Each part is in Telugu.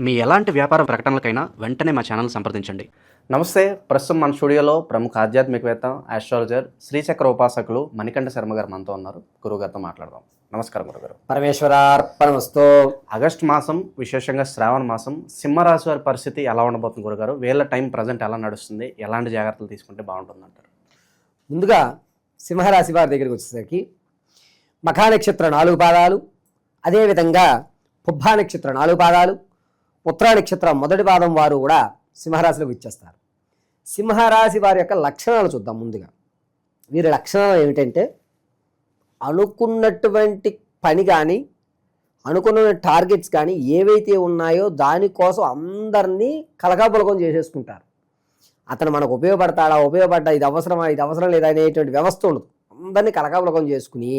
మీ ఎలాంటి వ్యాపార ప్రకటనలకైనా వెంటనే మా ఛానల్ సంప్రదించండి. నమస్తే. ప్రస్తుతం మన స్టూడియోలో ప్రముఖ ఆధ్యాత్మికవేత్త, ఆస్ట్రాలజర్, శ్రీచక్ర ఉపాసకులు మణికంఠ శర్మ గారు మనతో ఉన్నారు. గురుగారితో మాట్లాడదాం. నమస్కారం గురుగారు. పరమేశ్వరార్పణమస్తు. ఆగస్టు మాసం, విశేషంగా శ్రావణ మాసం, సింహరాశి వారి పరిస్థితి ఎలా ఉండబోతుంది గురుగారు? వీళ్ళ టైం ప్రజెంట్ ఎలా నడుస్తుంది? ఎలాంటి జాగ్రత్తలు తీసుకుంటే బాగుంటుందంటారు? ముందుగా సింహరాశి వారి దగ్గరికి వచ్చేసరికి మఖా నక్షత్ర 4 పాదాలు, అదేవిధంగా పుబ్బా నక్షత్ర 4 పాదాలు, ఉత్తరా నక్షత్రం మొదటి పాదం వారు కూడా సింహరాశిలోకి ఇచ్చేస్తారు. సింహరాశి వారి యొక్క లక్షణాలు చూద్దాం. ముందుగా వీరి లక్షణాలు ఏమిటంటే, అనుకున్నటువంటి పని కానీ అనుకున్న టార్గెట్స్ కానీ ఏవైతే ఉన్నాయో దానికోసం అందరినీ కలకాపులకం చేసేసుకుంటారు. అతను మనకు ఉపయోగపడ్డా, ఇది అవసరమా, ఇది అవసరం లేదా అనేటువంటి వ్యవస్థ ఉండదు. అందరినీ కలకాపులకం చేసుకుని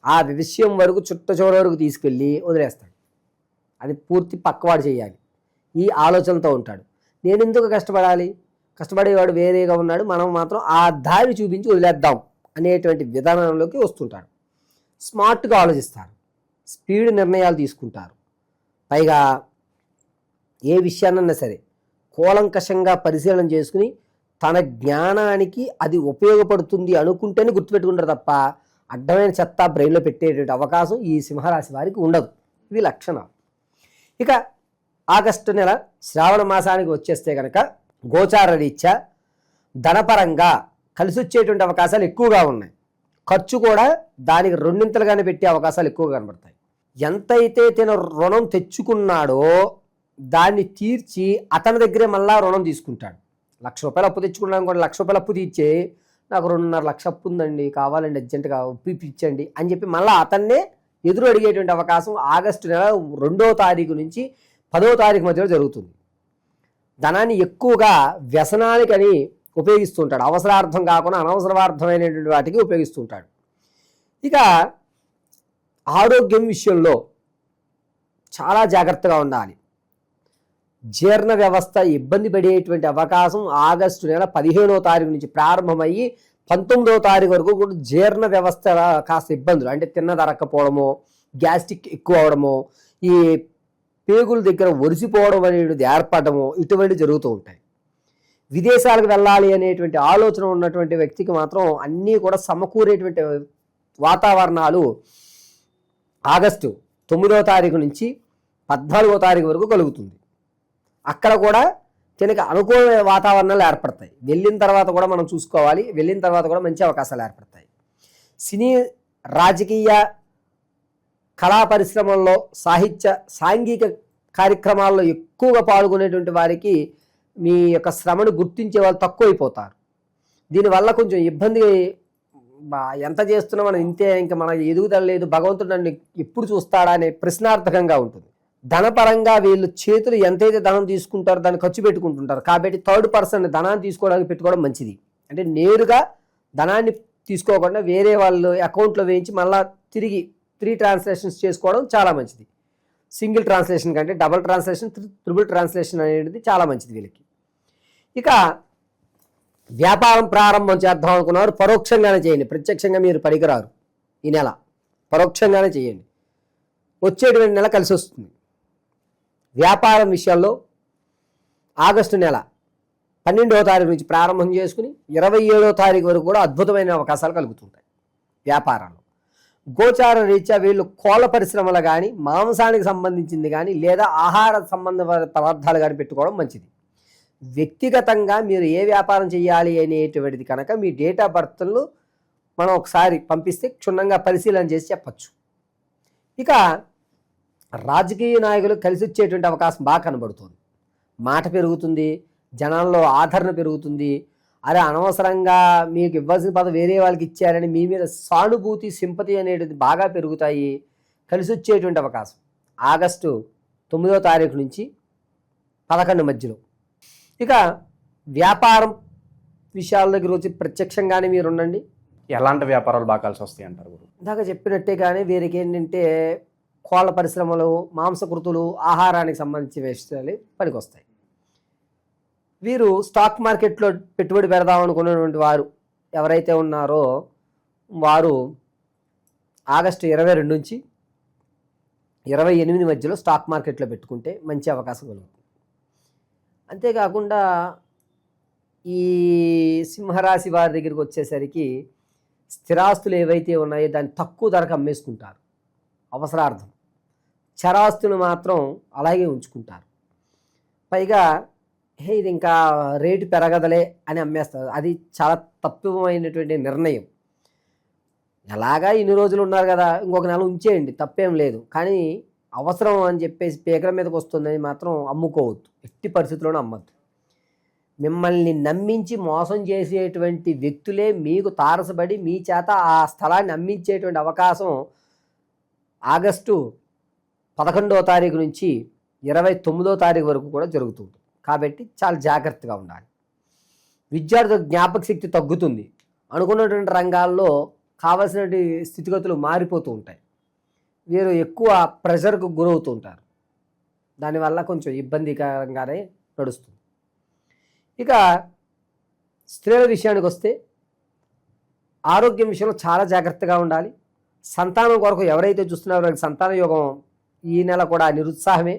ఆ విషయం వరకు చివరి వరకు తీసుకెళ్ళి వదిలేస్తాడు. అది పూర్తి పక్కవాడు చేయాలి ఈ ఆలోచనతో ఉంటాడు. నేను ఎందుకు కష్టపడాలి, కష్టపడేవాడు వేరేగా ఉన్నాడు, మనం మాత్రం ఆ దారి చూపించి వదిలేద్దాం అనేటువంటి విధానంలోకి వస్తుంటాడు. స్మార్ట్గా ఆలోచిస్తారు, స్పీడ్ నిర్ణయాలు తీసుకుంటారు. పైగా ఏ విషయాన్నైనా సరే కూలంకషంగా పరిశీలన చేసుకుని తన జ్ఞానానికి అది ఉపయోగపడుతుంది అనుకుంటేనే గుర్తుపెట్టుకుంటారు తప్ప అడ్డమైన చెత్త బ్రెయిన్లో పెట్టేటువంటి అవకాశం ఈ సింహరాశి వారికి ఉండదు. ఇవి లక్షణాలు. ఇక ఆగస్టు నెల శ్రావణ మాసానికి వచ్చేస్తే కనుక గోచార రీత్యా ధనపరంగా కలిసి వచ్చేటువంటి అవకాశాలు ఎక్కువగా ఉన్నాయి. ఖర్చు కూడా దానికి రెండింతలుగానే పెట్టే అవకాశాలు ఎక్కువగా కనబడతాయి. ఎంతైతే తన రుణం తెచ్చుకున్నాడో దాన్ని తీర్చి అతని దగ్గరే మళ్ళా రుణం తీసుకుంటాడు. ₹1,00,000 అప్పు తెచ్చుకున్నాను కూడా ₹1,00,000 అప్పు తీర్చే, నాకు 2.5 లక్షలు అప్పు ఉందండి, కావాలండి అర్జెంటుగా ఇప్పించండి అని చెప్పి మళ్ళీ అతన్నే ఎదురు అడిగేటువంటి అవకాశం ఆగస్టు నెల 2వ తారీఖు నుంచి 10వ తారీఖు మధ్యలో జరుగుతుంది. ధనాన్ని ఎక్కువగా వ్యసనానికని ఉపయోగిస్తుంటాడు. అవసరార్థం కాకుండా అనవసరార్థమైనటువంటి వాటికి ఉపయోగిస్తుంటాడు. ఇక ఆరోగ్యం విషయంలో చాలా జాగ్రత్తగా ఉండాలి. జీర్ణ వ్యవస్థ ఇబ్బంది పడేటువంటి అవకాశం ఆగస్టు నెల 15వ తారీఖు నుంచి ప్రారంభమయ్యి 19వ తారీఖు వరకు కూడా జీర్ణ వ్యవస్థ కాస్త ఇబ్బందులు, అంటే తిన్నది అరక్కపోవడము, గ్యాస్ట్రిక్ ఎక్కువ అవడము, ఈ పేగుల దగ్గర ఒరిసిపోవడం అనేది ఏర్పడము, ఇటువంటివి జరుగుతూ ఉంటాయి. విదేశాలకు వెళ్ళాలి అనేటువంటి ఆలోచన ఉన్నటువంటి వ్యక్తికి మాత్రం అన్నీ కూడా సమకూరేటువంటి వాతావరణాలు ఆగస్టు 9వ తారీఖు నుంచి 14వ తారీఖు వరకు కలుగుతుంది. అక్కడ కూడా తనకి అనుకూల వాతావరణాలు ఏర్పడతాయి. వెళ్ళిన తర్వాత కూడా మనం చూసుకోవాలి, వెళ్ళిన తర్వాత కూడా మంచి అవకాశాలు ఏర్పడతాయి. సినీ, రాజకీయ, కళా పరిశ్రమల్లో, సాహిత్య, సాంఘిక కార్యక్రమాల్లో ఎక్కువగా పాల్గొనేటువంటి వారికి మీ యొక్క శ్రమను గుర్తించే వాళ్ళు తక్కువైపోతారు. దీనివల్ల కొంచెం ఇబ్బంది, ఎంత చేస్తున్నా మనం ఇంతే, ఇంకా మనకి ఎదుగుదల లేదు, భగవంతుడు నన్ను ఎప్పుడు చూస్తాడా అనే ప్రశ్నార్థకంగా ఉంటుంది. ధనపరంగా వీళ్ళు చేతులు ఎంతైతే ధనం తీసుకుంటారో దాన్ని ఖర్చు పెట్టుకుంటుంటారు. కాబట్టి థర్డ్ పర్సన్ ధనాన్ని తీసుకోవడానికి పెట్టుకోవడం మంచిది. అంటే నేరుగా ధనాన్ని తీసుకోకుండా వేరే వాళ్ళు అకౌంట్లో వేయించి మళ్ళీ తిరిగి 3 ట్రాన్సాక్షన్స్ చేసుకోవడం చాలా మంచిది. సింగిల్ ట్రాన్స్లేషన్ కంటే డబుల్ ట్రాన్స్లేషన్, ట్రిపుల్ ట్రాన్స్లేషన్ అనేది చాలా మంచిది వీళ్ళకి. ఇక వ్యాపారం ప్రారంభం చేద్దాం అనుకున్నవారు పరోక్షంగానే చేయండి, ప్రత్యక్షంగా మీరు పనికిరారు. ఈ నెల పరోక్షంగానే చేయండి, వచ్చేటువంటి నెల కలిసి వస్తుంది. వ్యాపారం విషయాల్లో ఆగస్టు నెల 12వ తారీఖు నుంచి ప్రారంభం చేసుకుని 27వ తారీఖు వరకు కూడా అద్భుతమైన అవకాశాలు కలుగుతుంటాయి వ్యాపారాలు. గోచార రీత్యా వీళ్ళు కోళ్ళ పరిశ్రమలు కానీ, మాంసానికి సంబంధించింది కానీ, లేదా ఆహార సంబంధ పదార్థాలు కానీ పెట్టుకోవడం మంచిది. వ్యక్తిగతంగా మీరు ఏ వ్యాపారం చేయాలి అనేటువంటిది కనుక మీ డేట్ ఆఫ్ బర్త్లు మనం ఒకసారి పంపిస్తే క్షుణ్ణంగా పరిశీలన చేసి చెప్పచ్చు. ఇక రాజకీయ నాయకులు కలిసి వచ్చేటువంటి అవకాశం బాగా కనబడుతుంది. మాట పెరుగుతుంది, జనాల్లో ఆదరణ పెరుగుతుంది. అరే అనవసరంగా మీకు ఇవ్వాల్సిన పదవి వేరే వాళ్ళకి ఇచ్చారని మీ మీద సానుభూతి, సింపతి అనేటిది బాగా పెరుగుతాయి. కలిసి వచ్చేటువంటి అవకాశం ఆగస్టు 9వ తారీఖు నుంచి 11 మధ్యలో. ఇక వ్యాపారం విషయాల దగ్గర వచ్చి ప్రత్యక్షంగానే మీరు ఉండండి. ఎలాంటి వ్యాపారాలు బాగా కలిసి వస్తాయి అంటారు గురు? ఇందాక చెప్పినట్టే కానీ వీరికి ఏంటంటే కోళ్ళ పరిశ్రమలు, మాంసకృతులు, ఆహారానికి సంబంధించిన విషయాలు పనికొస్తాయి. వీరు స్టాక్ మార్కెట్లో పెట్టుబడి పెడదాం అనుకున్నటువంటి వారు ఎవరైతే ఉన్నారో వారు ఆగస్టు 22 నుంచి 28 మధ్యలో స్టాక్ మార్కెట్లో పెట్టుకుంటే మంచి అవకాశం కలుగుతుంది. అంతేకాకుండా ఈ సింహరాశి వారి దగ్గరికి వచ్చేసరికి స్థిరాస్తులు ఏవైతే ఉన్నాయో దాన్ని తక్కువ ధరకు అమ్మేసుకుంటారు అవసరార్థం. చరాస్తులు మాత్రం అలాగే ఉంచుకుంటారు. పైగా ఇది ఇంకా రేటు పెరగదలే అని అమ్మేస్తారు. అది చాలా తప్పుమైనటువంటి నిర్ణయం. ఎలాగా ఇన్ని రోజులు ఉన్నారు కదా, ఇంకొక నెల ఉంచేయండి, తప్పేం లేదు. కానీ అవసరం అని చెప్పేసి పీకల మీదకి వస్తుందని మాత్రం అమ్ముకోవద్దు, ఎట్టి పరిస్థితుల్లోనూ అమ్మద్దు. మిమ్మల్ని నమ్మించి మోసం చేసేటువంటి వ్యక్తులే మీకు తారసపడి మీ చేత ఆ స్థలాన్ని అమ్మించేటువంటి అవకాశం ఆగస్టు 11వ తారీఖు నుంచి 29వ తారీఖు వరకు కూడా జరుగుతుంది. కాబట్టి చాలా జాగ్రత్తగా ఉండాలి. విద్యార్థుల జ్ఞాపక శక్తి తగ్గుతుంది. అనుకున్నటువంటి రంగాల్లో కావలసినటువంటి స్థితిగతులు మారిపోతూ ఉంటాయి. వీరు ఎక్కువ ప్రెషర్కు గురవుతూ ఉంటారు. దానివల్ల కొంచెం ఇబ్బందికరంగానే నడుస్తుంది. ఇక స్త్రీల విషయానికి వస్తే ఆరోగ్యం విషయంలో చాలా జాగ్రత్తగా ఉండాలి. సంతానం కొరకు ఎవరైతే చూస్తున్నారో వారికి సంతాన యోగం ఈ నెల కూడా నిరుత్సాహమే.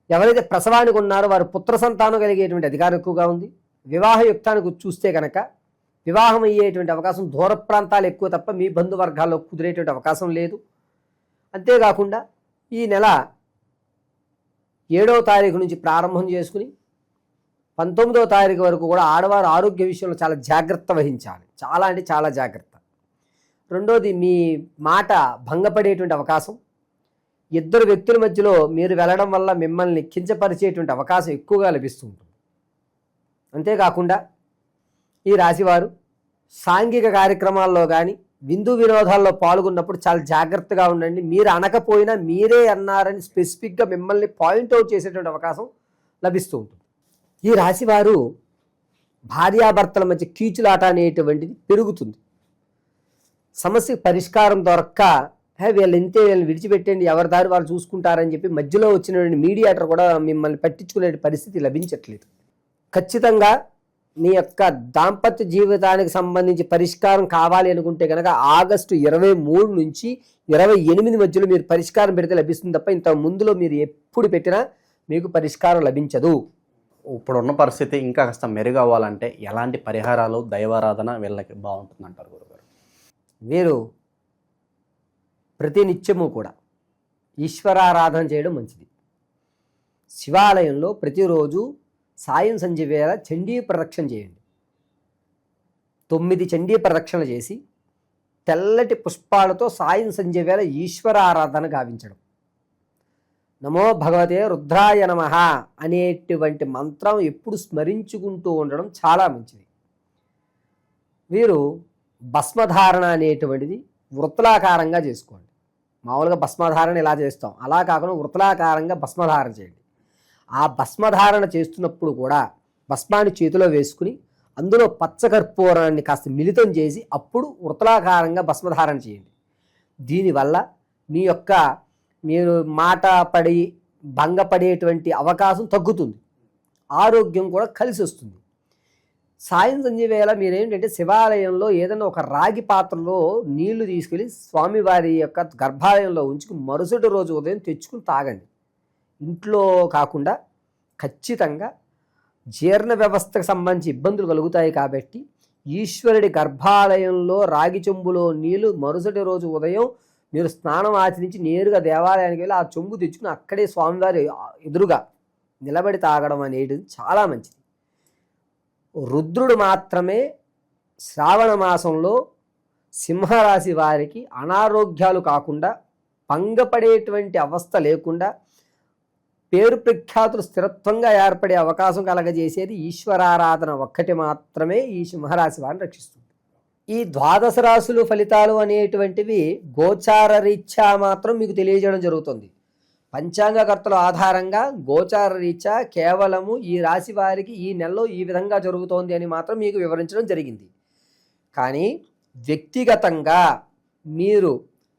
ఎవరైతే ప్రసవానికి ఉన్నారో వారు పుత్ర సంతానం కలిగేటువంటి అధికారం ఎక్కువగా ఉంది. వివాహ యుక్తానికి చూస్తే కనుక వివాహం అయ్యేటువంటి అవకాశం దూర ప్రాంతాలు ఎక్కువ తప్ప మీ బంధువర్గాల్లో కుదిరేటువంటి అవకాశం లేదు. అంతేకాకుండా ఈ నెల 7వ తారీఖు నుంచి ప్రారంభం చేసుకుని 19వ తారీఖు వరకు కూడా ఆడవారు ఆరోగ్య విషయంలో చాలా జాగ్రత్త వహించాలి. చాలా అంటే చాలా జాగ్రత్త. రెండోది, మీ మాట భంగపడేటువంటి అవకాశం. ఇద్దరు వ్యక్తుల మధ్యలో మీరు వెళ్ళడం వల్ల మిమ్మల్ని కించపరిచేటువంటి అవకాశం ఎక్కువగా లభిస్తుంటుంది. అంతేకాకుండా ఈ రాశివారు సాంఘిక కార్యక్రమాల్లో కానీ విందు వినోదాల్లో పాల్గొన్నప్పుడు చాలా జాగ్రత్తగా ఉండండి. మీరు అనకపోయినా మీరే అన్నారని స్పెసిఫిక్గా మిమ్మల్ని పాయింట్అవుట్ చేసేటువంటి అవకాశం లభిస్తూ ఉంటుంది. ఈ రాశివారు భార్యాభర్తల మధ్య కీచులాట అనేటువంటిది పెరుగుతుంది. సమస్యకు పరిష్కారం దొరక్క వీళ్ళు ఇంతే, వీళ్ళని విడిచిపెట్టండి, ఎవరి దారి వారు చూసుకుంటారని చెప్పి మధ్యలో వచ్చినటువంటి మీడియేటర్ కూడా మిమ్మల్ని పట్టించుకునే పరిస్థితి లభించట్లేదు. ఖచ్చితంగా మీ యొక్క దాంపత్య జీవితానికి సంబంధించి పరిష్కారం కావాలి అనుకుంటే కనుక ఆగస్టు 23 నుంచి 28 మధ్యలో మీరు పరిష్కారం పెడితే లభిస్తుంది తప్ప ఇంత ముందులో మీరు ఎప్పుడు పెట్టినా మీకు పరిష్కారం లభించదు. ఇప్పుడున్న పరిస్థితి ఇంకా కాస్త మెరుగవ్వాలంటే ఎలాంటి పరిహారాలు, దైవారాధన వీళ్ళకి బాగుంటుంది అంటారు గురుగారు? మీరు ప్రతి నిత్యము కూడా ఈశ్వరారాధన చేయడం మంచిది. శివాలయంలో ప్రతిరోజు సాయం సంధ్య వేళ చండీ ప్రదక్షిణ చేయండి. 9 చండీ ప్రదక్షిణలు చేసి తెల్లటి పుష్పాలతో సాయం సంధ్య వేళ ఈశ్వర ఆరాధన గావించడం. నమో భగవతే రుద్రాయ నమః అనేటువంటి మంత్రం ఎప్పుడు స్మరించుకుంటూ ఉండడం చాలా మంచిది. వీరు భస్మధారణ అనేటువంటిది వృత్తలాకారంగా చేసుకోండి. మామూలుగా భస్మధారణ ఇలా చేస్తాం, అలా కాకుండా వృత్తలాకారంగా భస్మధారణ చేయండి. ఆ భస్మధారణ చేస్తున్నప్పుడు కూడా భస్మాన్ని చేతిలో వేసుకుని అందులో పచ్చకర్పూరాన్ని కాస్త మిళితం చేసి అప్పుడు వృత్తలాకారంగా భస్మధారణ చేయండి. దీనివల్ల మీరు మాట పడి భంగపడేటువంటి అవకాశం తగ్గుతుంది. ఆరోగ్యం కూడా కలిసి వస్తుంది. సాయం సంధ్య వేళ మీరేంటంటే శివాలయంలో ఏదైనా ఒక రాగి పాత్రలో నీళ్లు తీసుకెళ్ళి స్వామివారి యొక్క గర్భాలయంలో ఉంచుకుని మరుసటి రోజు ఉదయం తెచ్చుకుని తాగండి. ఇంట్లో కాకుండా ఖచ్చితంగా జీర్ణ వ్యవస్థకు సంబంధించి ఇబ్బందులు కలుగుతాయి కాబట్టి ఈశ్వరుడి గర్భాలయంలో రాగి చెంబులో నీళ్లు మరుసటి రోజు ఉదయం మీరు స్నానం ఆచరించి నేరుగా దేవాలయానికి వెళ్ళి ఆ చెంబు తెచ్చుకుని అక్కడే స్వామివారి ఎదురుగా నిలబడి తాగడం అనేది చాలా మంచిది. రుద్రుడు మాత్రమే శ్రావణ మాసంలో సింహరాశి వారికి అనారోగ్యాలు కాకుండా భంగపడేటువంటి అవస్థ లేకుండా పేరు ప్రఖ్యాతులు స్థిరత్వంగా ఏర్పడే అవకాశం కలగజేసేది ఈశ్వరారాధన ఒక్కటి మాత్రమే ఈ సింహరాశి వారిని రక్షిస్తుంది. ఈ 12 రాశులు ఫలితాలు అనేటువంటివి గోచార రీత్యా మాత్రం మీకు తెలియజేయడం జరుగుతుంది. పంచాంగకర్తల ఆధారంగా గోచార రీత్యా కేవలము ఈ రాశి వారికి ఈ నెలలో ఈ విధంగా జరుగుతోంది అని మాత్రం మీకు వివరించడం జరిగింది. కానీ వ్యక్తిగతంగా మీరు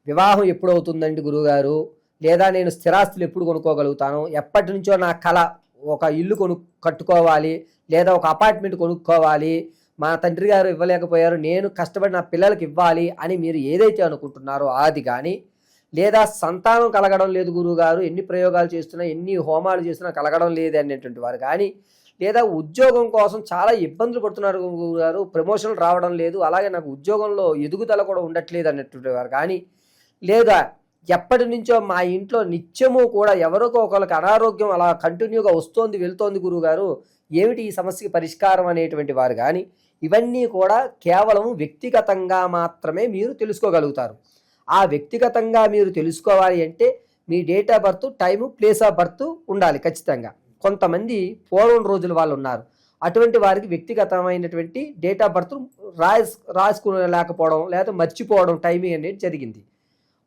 వివాహం ఎప్పుడవుతుందండి గురువుగారు, లేదా నేను స్థిరాస్తులు ఎప్పుడు కొనుక్కోగలుగుతాను, ఎప్పటి నుంచో నా కళ ఒక ఇల్లు కట్టుకోవాలి, లేదా ఒక అపార్ట్మెంట్ కొనుక్కోవాలి, మా తండ్రి గారు ఇవ్వలేకపోయారు, నేను కష్టపడి నా పిల్లలకి ఇవ్వాలి అని మీరు ఏదైతే అనుకుంటున్నారో అది కానీ, లేదా సంతానం కలగడం లేదు గురువుగారు, ఎన్ని ప్రయోగాలు చేస్తున్నా ఎన్ని హోమాలు చేస్తున్నా కలగడం లేదు అనేటువంటి వారు కానీ, లేదా ఉద్యోగం కోసం చాలా ఇబ్బందులు పడుతున్నారు గురువుగారు, ప్రమోషన్లు రావడం లేదు, అలాగే నాకు ఉద్యోగంలో ఎదుగుదల కూడా ఉండట్లేదు అనేటువంటి వారు కానీ, లేదా ఎప్పటి నుంచో మా ఇంట్లో నిత్యము కూడా ఎవరికో ఒకరికి అనారోగ్యం అలా కంటిన్యూగా వస్తోంది వెళ్తోంది గురువుగారు, ఏమిటి ఈ సమస్యకి పరిష్కారం అనేటువంటి వారు కానీ, ఇవన్నీ కూడా కేవలం వ్యక్తిగతంగా మాత్రమే మీరు తెలుసుకోగలుగుతారు. ఆ వ్యక్తిగతంగా మీరు తెలుసుకోవాలి అంటే మీ date of birth, time, place of birth ఉండాలి ఖచ్చితంగా. కొంతమంది పూర్వం రోజుల వాళ్ళు ఉన్నారు, అటువంటి వారికి వ్యక్తిగతమైనటువంటి డేట్ ఆఫ్ బర్త్ రాసుకునేలేకపోవడం లేదా మర్చిపోవడం టైమింగ్ అనేది జరిగింది.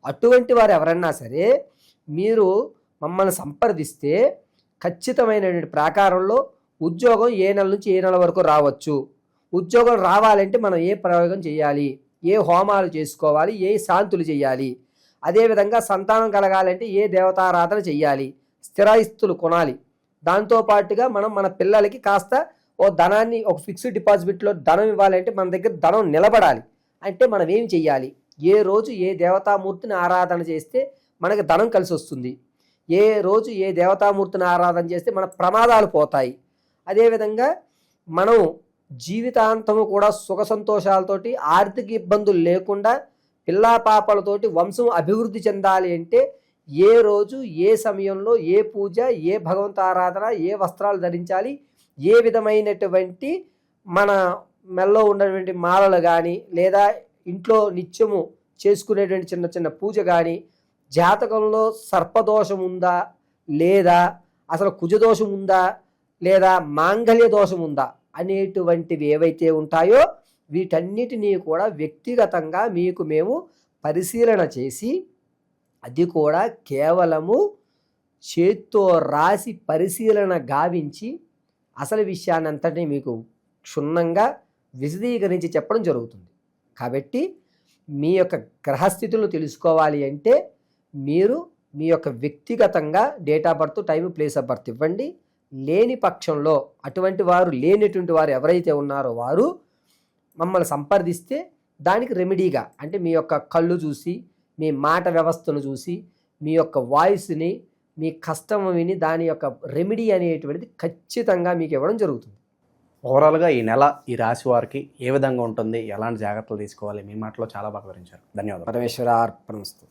అటువంటి వారు ఎవరన్నా సరే మీరు మమ్మల్ని సంప్రదిస్తే ఖచ్చితమైనటువంటి ప్రాకారంలో ఉద్యోగం ఏ నెల నుంచి ఏ నెల వరకు రావచ్చు, ఉద్యోగం రావాలంటే మనం ఏ ప్రయోగం చేయాలి, ఏ హోమాలు చేసుకోవాలి, ఏ శాంతులు చేయాలి, అదేవిధంగా సంతానం కలగాలంటే ఏ దేవతారాధన చేయాలి, స్థిరాస్తులు కొనాలి, దాంతోపాటుగా మనం మన పిల్లలకి కాస్త ఓ ధనాన్ని ఒక ఫిక్స్డ్ డిపాజిట్లో ధనం ఇవ్వాలంటే మన దగ్గర ధనం నిలబడాలి అంటే మనం ఏం చెయ్యాలి, ఏ రోజు ఏ దేవతామూర్తిని ఆరాధన చేస్తే మనకి ధనం కలిసి వస్తుంది, ఏ రోజు ఏ దేవతామూర్తిని ఆరాధన చేస్తే మన ప్రమాదాలు పోతాయి, అదేవిధంగా మనం జీవితాంతము కూడా సుఖ సంతోషాలతోటి ఆర్థిక ఇబ్బందులు లేకుండా పిల్లా పాపలతోటి వంశం అభివృద్ధి చెందాలి అంటే ఏ రోజు ఏ సమయంలో ఏ పూజ, ఏ భగవంత ఆరాధన, ఏ వస్త్రాలు ధరించాలి, ఏ విధమైనటువంటి మన మెల్లో ఉన్నటువంటి మాలలు కానీ లేదా ఇంట్లో నిత్యము చేసుకునేటువంటి చిన్న చిన్న పూజ కానీ, జాతకంలో సర్పదోషం ఉందా లేదా అసలు కుజదోషం ఉందా లేదా మాంగళ్య దోషం ఉందా అనేటువంటివి ఏవైతే ఉంటాయో వీటన్నిటినీ కూడా వ్యక్తిగతంగా మీకు మేము పరిశీలన చేసి, అది కూడా కేవలము చేత్తో రాసి పరిశీలన గావించి అసలు విషయాన్ని అంతటినీ మీకు క్షుణ్ణంగా విశదీకరించి చెప్పడం జరుగుతుంది. కాబట్టి మీ యొక్క గ్రహస్థితులను తెలుసుకోవాలి అంటే మీరు మీ యొక్క వ్యక్తిగతంగా date of birth, time, place of birth ఇవ్వండి. లేని పక్షంలో అటువంటి వారు లేనటువంటి వారు ఎవరైతే ఉన్నారో వారు మమ్మల్ని సంప్రదిస్తే దానికి రెమెడీగా అంటే మీ యొక్క కళ్ళు చూసి, మీ మాట వ్యవస్థను చూసి, మీ యొక్క వాయిస్ని, మీ కష్టం విని దాని యొక్క రెమెడీ అనేటువంటిది ఖచ్చితంగా మీకు ఇవ్వడం జరుగుతుంది. ఓవరాల్గా ఈ నెల ఈ రాశి వారికి ఏ విధంగా ఉంటుంది, ఎలాంటి జాగ్రత్తలు తీసుకోవాలి, మీ మాటలో చాలా బాగా వివరించారు. ధన్యవాదాలు. పరమేశ్వర అర్పణమస్తు.